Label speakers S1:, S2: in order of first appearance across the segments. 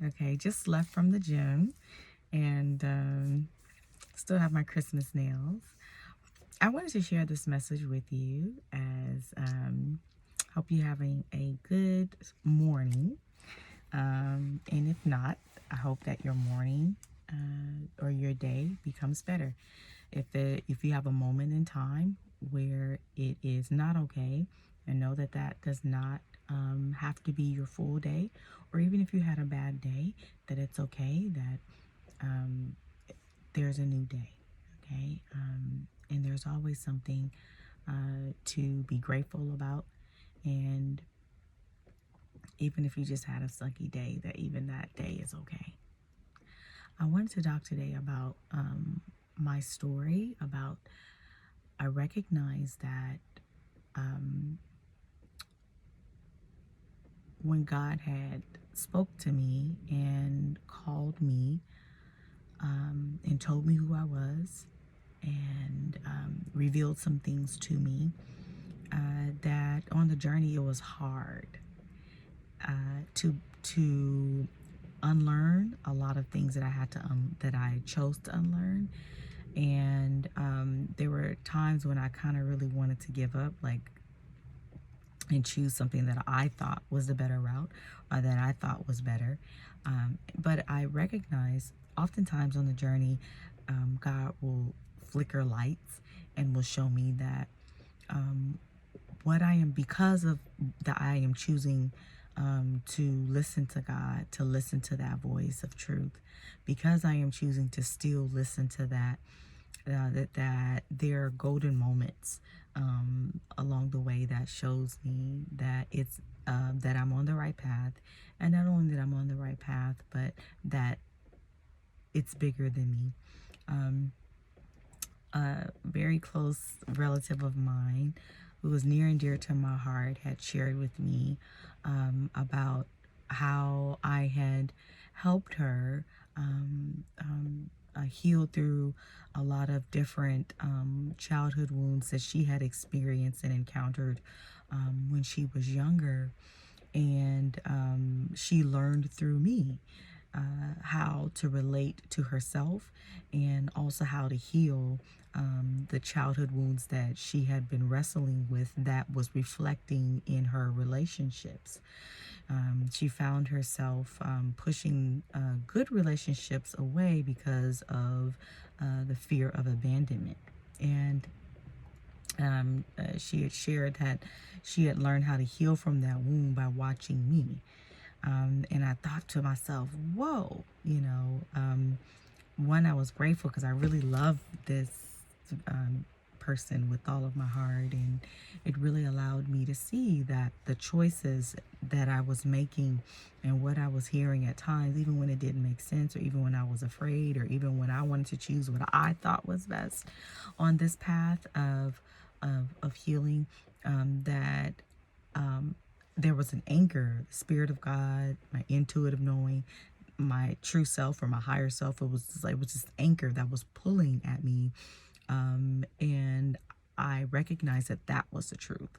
S1: Okay, just left from the gym and still have my Christmas nails. I wanted to share this message with you as hope you're having a good morning. And if not, I hope that your morning or your day becomes better. If you have a moment in time where it is not okay, and know that that does not have to be your full day, or even if you had a bad day, that it's okay, that um, there's a new day, okay? And there's always something to be grateful about. And even if you just had a sucky day, that even that day is okay. I wanted to talk today about my story, about I recognize that um, when God had spoke to me and called me and told me who I was and revealed some things to me, that on the journey it was hard to unlearn a lot of things that I had to that I chose to unlearn. And there were times when I kind of really wanted to give up, like, and choose something that I thought was the better route or that I thought was better. But I recognize oftentimes on the journey, God will flicker lights and will show me that what I am, because of that I am choosing to listen to God, to listen to that voice of truth, because I am choosing to still listen to that, that there are golden moments along the way that shows me that it's that I'm on the right path, and not only that I'm on the right path, but that it's bigger than me. A very close relative of mine who was near and dear to my heart had shared with me about how I had helped her heal through a lot of different childhood wounds that she had experienced and encountered when she was younger. And she learned through me how to relate to herself and also how to heal the childhood wounds that she had been wrestling with that was reflecting in her relationships. She found herself pushing good relationships away because of the fear of abandonment. And she had shared that she had learned how to heal from that wound by watching me. And I thought to myself, whoa, one, I was grateful because I really love this person with all of my heart. And it really allowed me to see that the choices that I was making and what I was hearing at times, even when it didn't make sense, or even when I was afraid, or even when I wanted to choose what I thought was best on this path of healing, that there was an anchor, the Spirit of God, my intuitive knowing, my true self or my higher self. It was this anchor that was pulling at me, and I recognized that that was the truth.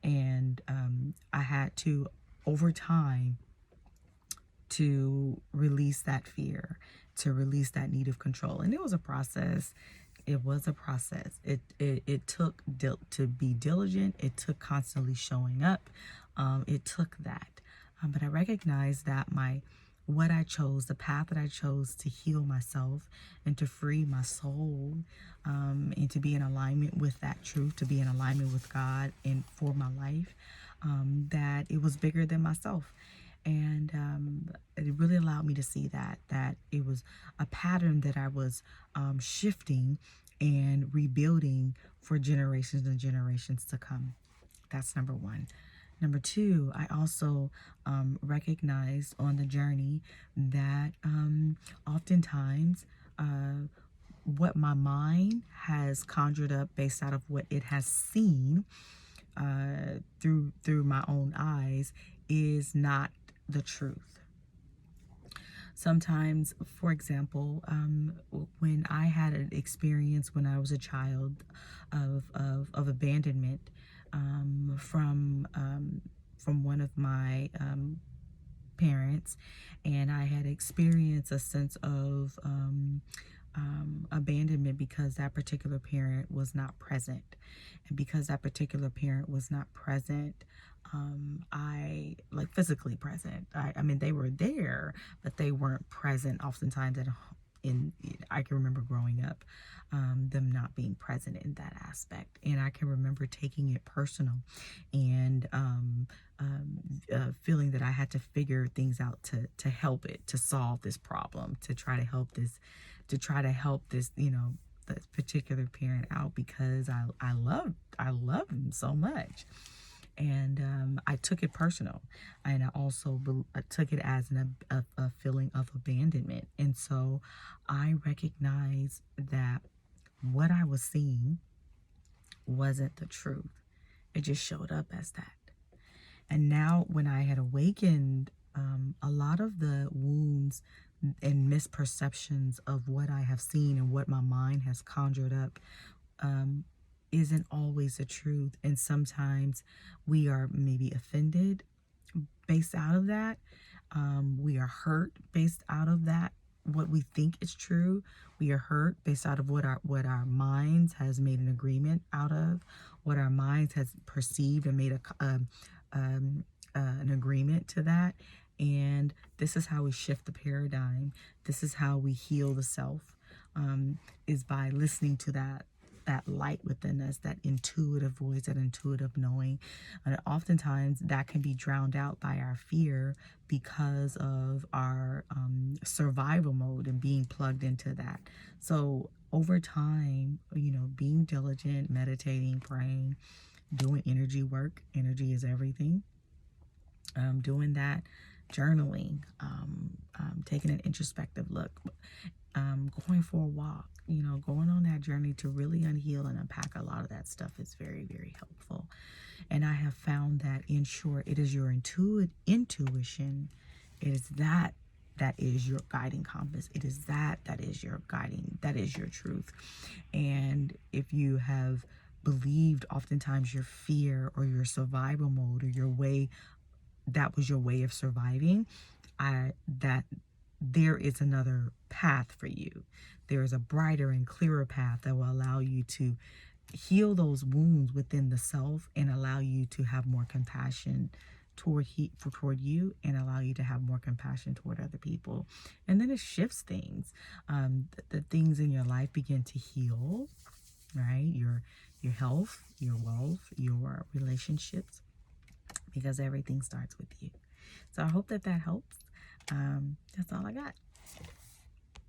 S1: And I had to, over time, to release that fear, to release that need of control. And it was a process. It was a process. It took to be diligent. It took constantly showing up. It took that. But I recognized that what I chose, the path that I chose to heal myself and to free my soul, and to be in alignment with that truth, to be in alignment with God and for my life, that it was bigger than myself. And it really allowed me to see that it was a pattern that I was shifting and rebuilding for generations and generations to come. That's number one. Number two, I also recognized on the journey that oftentimes what my mind has conjured up based out of what it has seen through my own eyes is not the truth. Sometimes, for example, when I had an experience when I was a child of abandonment from one of my parents, and I had experienced a sense of abandonment because that particular parent was not present. And because that particular parent was not present, I like physically present. I mean, they were there, but they weren't present oftentimes in I can remember growing up, them not being present in that aspect, and I can remember taking it personal, and feeling that I had to figure things out to help it, to solve this problem, to try to help this, this particular parent out, because I love him so much. And I took it personal, and I also I took it as a feeling of abandonment. And so I recognized that what I was seeing wasn't the truth. It just showed up as that. And now, when I had awakened, a lot of the wounds and misperceptions of what I have seen and what my mind has conjured up um, isn't always the truth. And sometimes we are maybe offended based out of that. We are hurt based out of that. What we think is true, we are hurt based out of what our minds has made an agreement out of, what our minds has perceived and made an agreement to that. And this is how we shift the paradigm. This is how we heal the self, is by listening to that light within us, that intuitive voice, that intuitive knowing. And oftentimes that can be drowned out by our fear because of our survival mode and being plugged into that. So over time, being diligent, meditating, praying, doing energy work. Energy is everything. Doing that, journaling, taking an introspective look, going for a walk, going on that journey to really unheal and unpack a lot of that stuff is very, very helpful. And I have found that, in short, it is your intuition. It is that is your guiding compass. It is that is your guiding, that is your truth. And if you have believed oftentimes your fear or your survival mode or your way, that was your way of surviving, that there is another path for you. There is a brighter and clearer path that will allow you to heal those wounds within the self and allow you to have more compassion toward you, and allow you to have more compassion toward other people. And then it shifts things. The things in your life begin to heal, right? Your health, your wealth, your relationships, because everything starts with you. So I hope that helps. That's all I got.